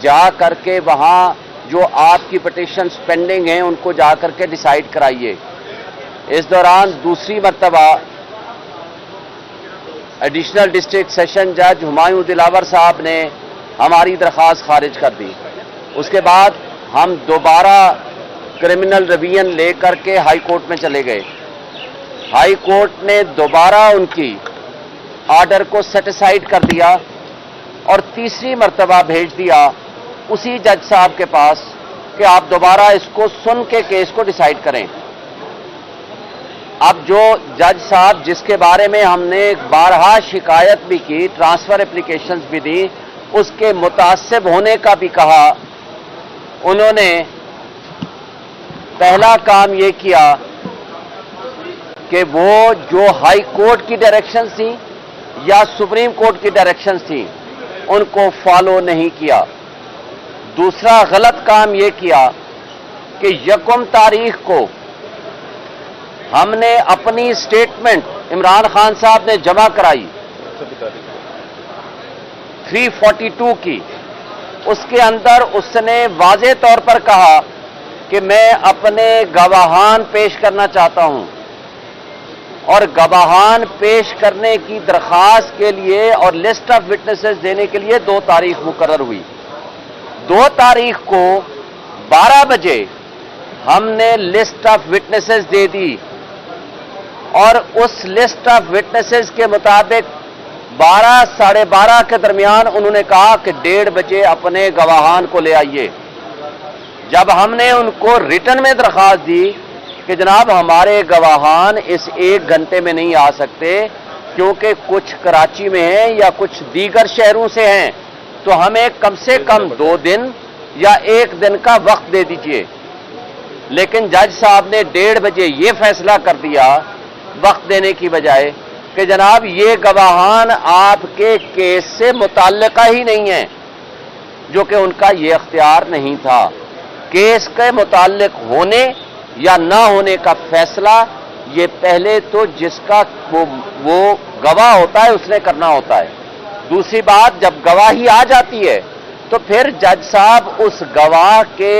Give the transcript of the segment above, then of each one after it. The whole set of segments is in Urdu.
جا کر کے وہاں جو آپ کی پٹیشنز پینڈنگ ہیں ان کو جا کر کے ڈیسائیڈ کرائیے۔ اس دوران دوسری مرتبہ ایڈیشنل ڈسٹرکٹ سیشن جج ہمایوں دلاور صاحب نے ہماری درخواست خارج کر دی۔ اس کے بعد ہم دوبارہ کرمنل ریویژن لے کر کے ہائی کورٹ میں چلے گئے۔ ہائی کورٹ نے دوبارہ ان کی آرڈر کو سیٹیسفائیڈ کر دیا اور تیسری مرتبہ بھیج دیا اسی جج صاحب کے پاس کہ آپ دوبارہ اس کو سن کے کیس کو ڈیسائیڈ کریں۔ اب جو جج صاحب جس کے بارے میں ہم نے بارہا شکایت بھی کی، ٹرانسفر اپلیکیشنز بھی دی، اس کے متعصب ہونے کا بھی کہا، انہوں نے پہلا کام یہ کیا کہ وہ جو ہائی کورٹ کی ڈائریکشنز تھیں یا سپریم کورٹ کی ڈائریکشنز تھیں ان کو فالو نہیں کیا۔ دوسرا غلط کام یہ کیا کہ یکم تاریخ کو ہم نے اپنی سٹیٹمنٹ عمران خان صاحب نے جمع کرائی 342 کی، اس کے اندر اس نے واضح طور پر کہا کہ میں اپنے گواہان پیش کرنا چاہتا ہوں، اور گواہان پیش کرنے کی درخواست کے لیے اور لسٹ آف وٹنسز دینے کے لیے 2 تاریخ مقرر ہوئی۔ 2 تاریخ کو 12 بجے ہم نے لسٹ آف وٹنسز دے دی، اور اس لسٹ آف وٹنسز کے مطابق 12 ساڑھے 12 کے درمیان انہوں نے کہا کہ 1:30 بجے اپنے گواہان کو لے آئیے۔ جب ہم نے ان کو ریٹن میں درخواست دی کہ جناب ہمارے گواہان اس 1 گھنٹے میں نہیں آ سکتے کیونکہ کچھ کراچی میں ہیں یا کچھ دیگر شہروں سے ہیں، تو ہمیں کم سے کم 2 دن یا 1 دن کا وقت دے دیجئے، لیکن جج صاحب نے 1:30 بجے یہ فیصلہ کر دیا وقت دینے کی بجائے کہ جناب یہ گواہان آپ کے کیس سے متعلقہ ہی نہیں ہیں، جو کہ ان کا یہ اختیار نہیں تھا۔ کیس کے متعلق ہونے یا نہ ہونے کا فیصلہ یہ پہلے تو جس کا وہ گواہ ہوتا ہے اس نے کرنا ہوتا ہے۔ دوسری بات، جب گواہی آ جاتی ہے تو پھر جج صاحب اس گواہ کے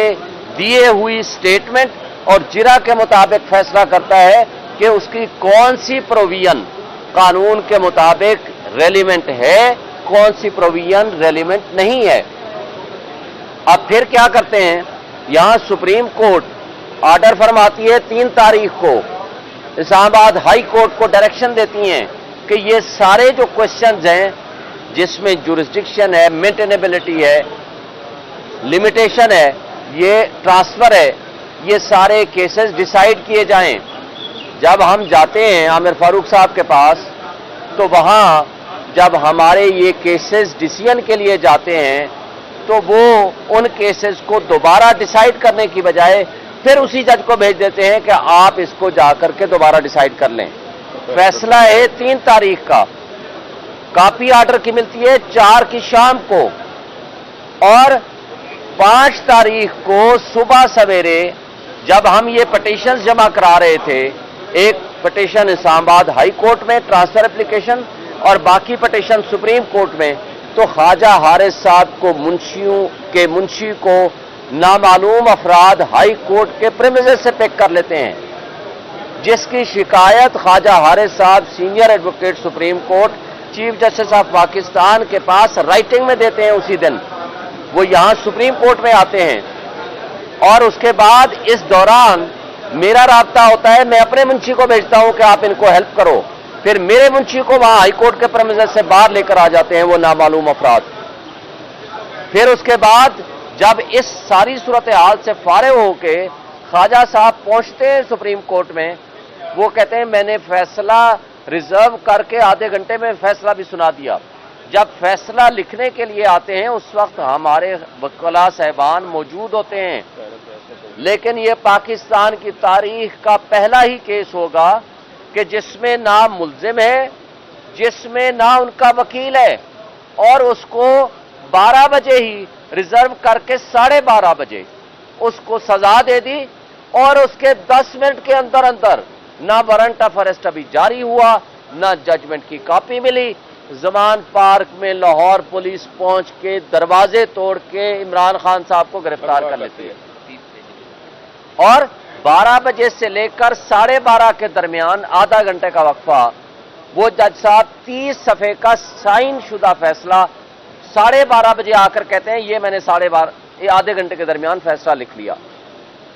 دیے ہوئی سٹیٹمنٹ اور جرا کے مطابق فیصلہ کرتا ہے کہ اس کی کون سی پروویژن قانون کے مطابق ریلیونٹ ہے، کون سی پروویژن ریلیونٹ نہیں ہے۔ اب پھر کیا کرتے ہیں، یہاں سپریم کورٹ آرڈر فرماتی ہے 3 تاریخ کو، اسلام آباد ہائی کورٹ کو ڈائریکشن دیتی ہیں کہ یہ سارے جو کوشچنز ہیں جس میں جورسڈکشن ہے، مینٹینیبلٹی ہے، لمیٹیشن ہے، یہ ٹرانسفر ہے، یہ سارے کیسز ڈیسائیڈ کیے جائیں۔ جب ہم جاتے ہیں عامر فاروق صاحب کے پاس تو وہاں جب ہمارے یہ کیسز ڈیسیژن کے لیے جاتے ہیں تو وہ ان کیسز کو دوبارہ ڈیسائیڈ کرنے کی بجائے پھر اسی جج کو بھیج دیتے ہیں کہ آپ اس کو جا کر کے دوبارہ ڈیسائیڈ کر لیں۔ فیصلہ ہے 3 تاریخ کا، کاپی آرڈر کی ملتی ہے 4 کی شام کو، اور 5 تاریخ کو صبح سویرے جب ہم یہ پٹیشنز جمع کرا رہے تھے، ایک پٹیشن اسلام آباد ہائی کورٹ میں ٹرانسفر اپلیکیشن اور باقی پٹیشن سپریم کورٹ میں، تو خواجہ حارث صاحب کو منشی کو نامعلوم افراد ہائی کورٹ کے پریمیسز سے پک کر لیتے ہیں، جس کی شکایت خواجہ حارث صاحب senior advocate supreme court chief justice of Pakistan کے پاس رائٹنگ میں دیتے ہیں اسی دن۔ وہ یہاں سپریم کورٹ میں آتے ہیں اور اس کے بعد اس دوران میرا رابطہ ہوتا ہے، میں اپنے منشی کو بھیجتا ہوں کہ آپ ان کو ہیلپ کرو، پھر میرے منشی کو وہاں ہائی کورٹ کے پریمیسز سے باہر لے کر آ جاتے ہیں وہ نامعلوم افراد۔ پھر اس کے بعد جب اس ساری صورتحال سے فارغ ہو کے خواجہ صاحب پہنچتے ہیں سپریم کورٹ میں، وہ کہتے ہیں میں نے فیصلہ ریزرو کر کے آدھے گھنٹے میں فیصلہ بھی سنا دیا۔ جب فیصلہ لکھنے کے لیے آتے ہیں اس وقت ہمارے وکلاء صاحبان موجود ہوتے ہیں، لیکن یہ پاکستان کی تاریخ کا پہلا ہی کیس ہوگا کہ جس میں نہ ملزم ہے، جس میں نہ ان کا وکیل ہے، اور اس کو 12 بجے ہی ریزرو کر کے 12:30 بجے اس کو سزا دے دی، اور اس کے 10 منٹ کے اندر نہ وارنٹ آف اریسٹ ابھی جاری ہوا، نہ ججمنٹ کی کاپی ملی، زمان پارک میں لاہور پولیس پہنچ کے دروازے توڑ کے عمران خان صاحب کو گرفتار کر لیتی ہے، اور 12 بجے سے لے کر 12:30 کے درمیان آدھا گھنٹے کا وقفہ، وہ جج صاحب 30 صفحے کا سائن شدہ فیصلہ 12:30 بجے آ کر کہتے ہیں یہ میں نے آدھے گھنٹے کے درمیان فیصلہ لکھ لیا۔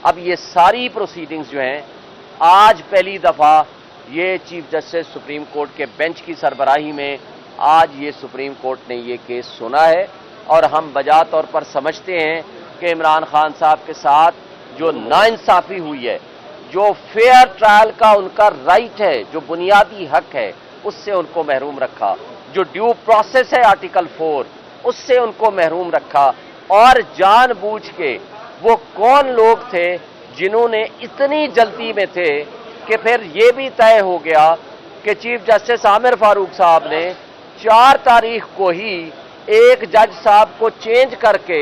اب یہ ساری پروسیڈنگز جو ہیں، آج پہلی دفعہ یہ چیف جسٹس سپریم کورٹ کے بینچ کی سربراہی میں آج یہ سپریم کورٹ نے یہ کیس سنا ہے، اور ہم بجا طور پر سمجھتے ہیں کہ عمران خان صاحب کے ساتھ جو ناانصافی ہوئی ہے، جو فیئر ٹرائل کا ان کا رائٹ ہے، جو بنیادی حق ہے، اس سے ان کو محروم رکھا، جو ڈیو پروسیس ہے آرٹیکل 4 اس سے ان کو محروم رکھا، اور جان بوجھ کے وہ کون لوگ تھے جنہوں نے اتنی جلدی میں تھے کہ پھر یہ بھی طے ہو گیا کہ چیف جسٹس عامر فاروق صاحب نے 4 تاریخ کو ہی ایک جج صاحب کو چینج کر کے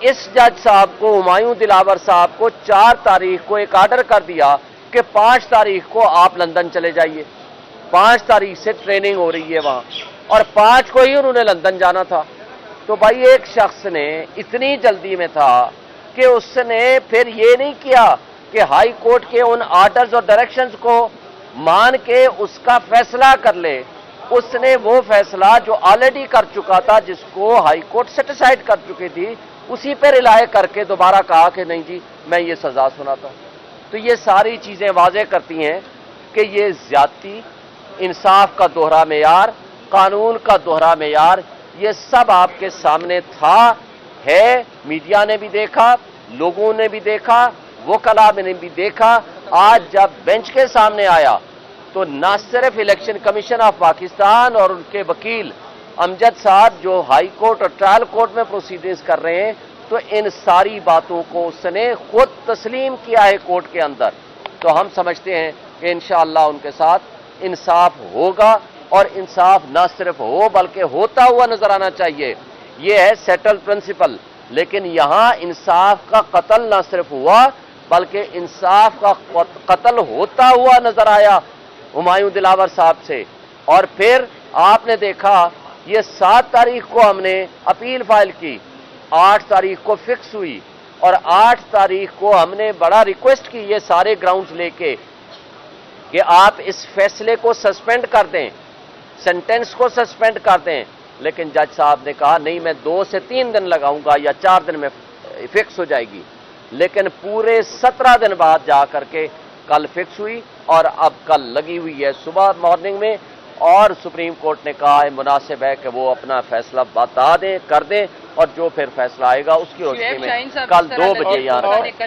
اس جج صاحب کو، ہمایوں دلاور صاحب کو 4 تاریخ کو ایک آرڈر کر دیا کہ 5 تاریخ کو آپ لندن چلے جائیے، 5 تاریخ سے ٹریننگ ہو رہی ہے وہاں، اور 5 کو ہی انہوں نے لندن جانا تھا۔ تو بھائی ایک شخص نے اتنی جلدی میں تھا کہ اس نے پھر یہ نہیں کیا کہ ہائی کورٹ کے ان آرڈرز اور ڈائریکشنز کو مان کے اس کا فیصلہ کر لے، اس نے وہ فیصلہ جو آلریڈی کر چکا تھا، جس کو ہائی کورٹ سیٹیسفائیڈ کر چکی تھی، اسی پہ رلائے کر کے دوبارہ کہا کہ نہیں جی میں یہ سزا سناتا ہوں۔ تو یہ ساری چیزیں واضح کرتی ہیں کہ یہ زیادتی، انصاف کا دوہرا معیار، قانون کا دوہرا معیار، یہ سب آپ کے سامنے تھا، ہے، میڈیا نے بھی دیکھا، لوگوں نے بھی دیکھا، وکلاء نے بھی دیکھا۔ آج جب بینچ کے سامنے آیا تو نہ صرف الیکشن کمیشن آف پاکستان اور ان کے وکیل امجد صاحب جو ہائی کورٹ اور ٹرائل کورٹ میں پروسیڈنگز کر رہے ہیں، تو ان ساری باتوں کو اس نے خود تسلیم کیا ہے کورٹ کے اندر۔ تو ہم سمجھتے ہیں کہ انشاءاللہ ان کے ساتھ انصاف ہوگا، اور انصاف نہ صرف ہو بلکہ ہوتا ہوا نظر آنا چاہیے، یہ ہے سیٹل پرنسپل۔ لیکن یہاں انصاف کا قتل نہ صرف ہوا بلکہ انصاف کا قتل ہوتا ہوا نظر آیا ہمایوں دلاور صاحب سے۔ اور پھر آپ نے دیکھا یہ 7 تاریخ کو ہم نے اپیل فائل کی، 8 تاریخ کو فکس ہوئی، اور 8 تاریخ کو ہم نے بڑا ریکویسٹ کی یہ سارے گراؤنڈز لے کے کہ آپ اس فیصلے کو سسپینڈ کر دیں، سینٹنس کو سسپینڈ کر دیں، لیکن جج صاحب نے کہا نہیں میں 2 سے 3 دن لگاؤں گا یا 4 دن میں فکس ہو جائے گی۔ لیکن پورے 17 دن بعد جا کر کے کل فکس ہوئی، اور اب کل لگی ہوئی ہے صبح مارننگ میں، اور سپریم کورٹ نے کہا ہے مناسب ہے کہ وہ اپنا فیصلہ بتا دیں، کر دیں، اور جو پھر فیصلہ آئے گا اس کی روشنی میں کل 2 بجے یہاں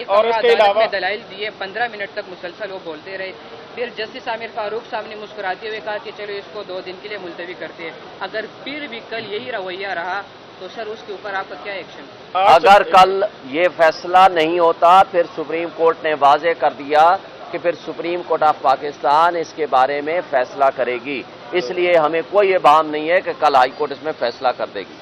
اور اس کے علاوہ دلائل دیے، 15 منٹ تک مسلسل وہ بولتے رہے، پھر جسٹس عامر فاروق صاحب نے مسکراتے ہوئے کہا کہ چلو اس کو 2 دن کے لیے ملتوی کرتے ہیں۔ اگر پھر بھی کل یہی رویہ رہا تو سر اس کے اوپر آپ کا کیا ایکشن؟ اگر کل یہ فیصلہ نہیں ہوتا پھر سپریم کورٹ نے واضح کر دیا کہ پھر سپریم کورٹ آف پاکستان اس کے بارے میں فیصلہ کرے گی، اس لیے ہمیں کوئی ابہام نہیں ہے کہ کل ہائی کورٹ اس میں فیصلہ کر دے گی۔